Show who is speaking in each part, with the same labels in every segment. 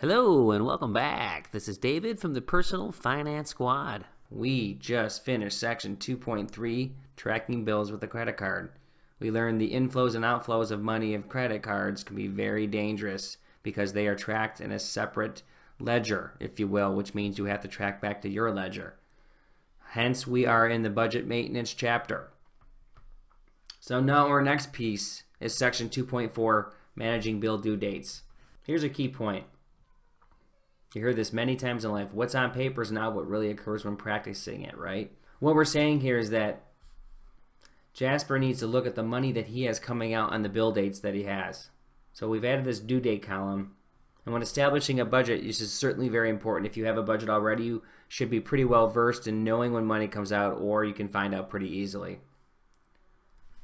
Speaker 1: Hello and welcome back. This is David from the Personal Finance Squad. We just finished section 2.3, tracking bills with a credit card. We learned the inflows and outflows of money of credit cards can be very dangerous because they are tracked in a separate ledger, if you will, which means you have to track back to your ledger. Hence, we are in the budget maintenance chapter. So now our next piece is section 2.4, managing bill due dates. Here's a key point. You heard this many times in life. What's on paper is not what really occurs when practicing it, right? What we're saying here is that Jasper needs to look at the money that he has coming out on the bill dates that he has. So we've added this due date column. And when establishing a budget, this is certainly very important. If you have a budget already, you should be pretty well versed in knowing when money comes out, or you can find out pretty easily.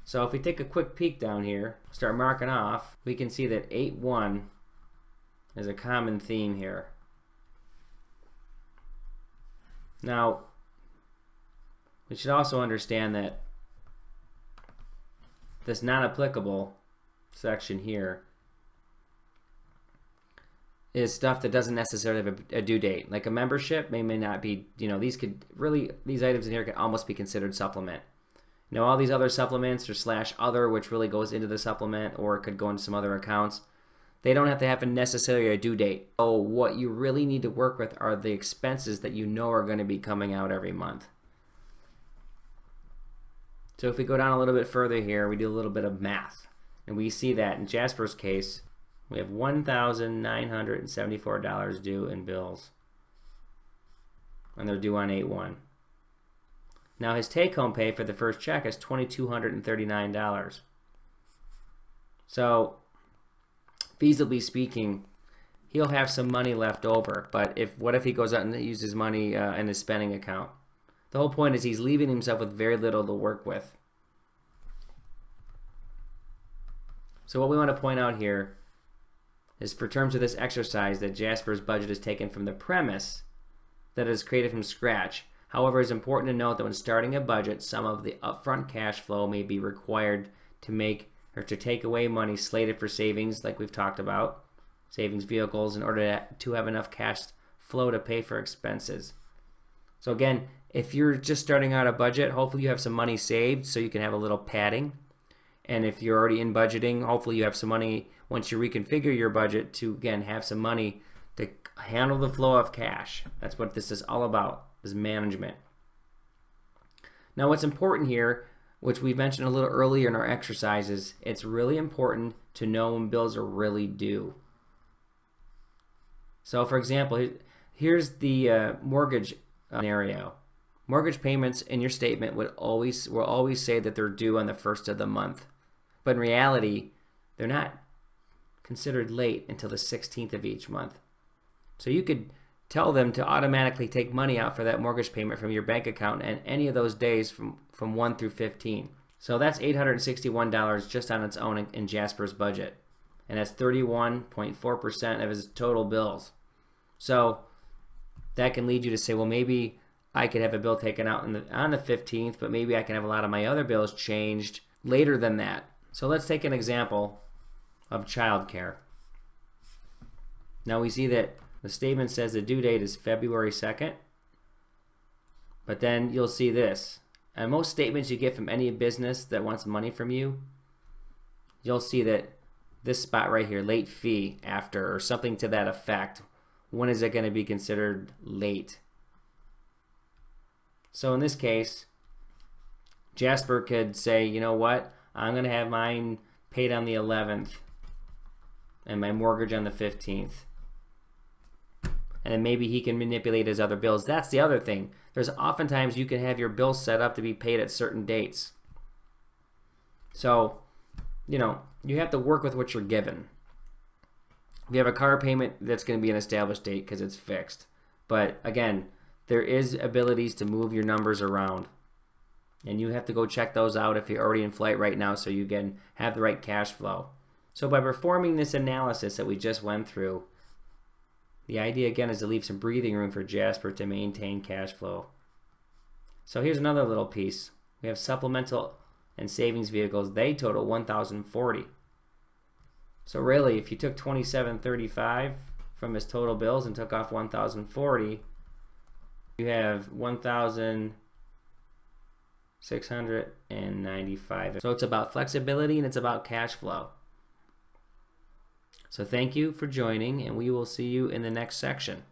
Speaker 1: So if we take a quick peek down here, start marking off, we can see that 8-1 is a common theme here. Now, we should also understand that this non-applicable section here is stuff that doesn't necessarily have a due date. Like a membership may not be, these items in here could almost be considered supplement. All these other supplements or / other, which really goes into the supplement, or it could go into some other accounts, they don't have to have necessarily a due date. So what you really need to work with are the expenses that you know are going to be coming out every month. So if we go down a little bit further here, we do a little bit of math. And we see that in Jasper's case, we have $1,974 due in bills. And they're due on 8/1. Now his take-home pay for the first check is $2,239. So feasibly speaking, he'll have some money left over. But what if he goes out and uses money in his spending account? The whole point is he's leaving himself with very little to work with. So what we want to point out here is, for terms of this exercise, that Jasper's budget is taken from the premise that it is created from scratch. However, it's important to note that when starting a budget, some of the upfront cash flow may be required to take away money slated for savings, like we've talked about, savings vehicles, in order to have enough cash flow to pay for expenses. So again, if you're just starting out a budget, hopefully you have some money saved so you can have a little padding. And if you're already in budgeting, hopefully you have some money once you reconfigure your budget to, again, have some money to handle the flow of cash. That's what this is all about, is management. Now what's important here, which we mentioned a little earlier in our exercises, it's really important to know when bills are really due. So for example, here's the mortgage scenario. Mortgage payments in your statement will always say that they're due on the 1st of the month. But in reality, they're not considered late until the 16th of each month. So you could tell them to automatically take money out for that mortgage payment from your bank account and any of those days from 1 through 15. So that's $861 just on its own in Jasper's budget. And that's 31.4% of his total bills. So that can lead you to say, well, maybe I could have a bill taken out on the 15th, but maybe I can have a lot of my other bills changed later than that. So let's take an example of childcare. Now we see that the statement says the due date is February 2nd, but then you'll see this. And most statements you get from any business that wants money from you, you'll see that this spot right here, late fee after, or something to that effect. When is it going to be considered late? So in this case, Jasper could say, you know what, I'm going to have mine paid on the 11th and my mortgage on the 15th. And then maybe he can manipulate his other bills. That's the other thing. There's oftentimes you can have your bills set up to be paid at certain dates. So, you have to work with what you're given. If you have a car payment, that's going to be an established date because it's fixed. But again, there is abilities to move your numbers around. And you have to go check those out if you're already in flight right now so you can have the right cash flow. So by performing this analysis that we just went through, the idea again is to leave some breathing room for Jasper to maintain cash flow. So here's another little piece. We have supplemental and savings vehicles. They total $1,040. So really, if you took $2,735 from his total bills and took off $1,040, you have $1,695. So it's about flexibility and it's about cash flow. So thank you for joining, and we will see you in the next section.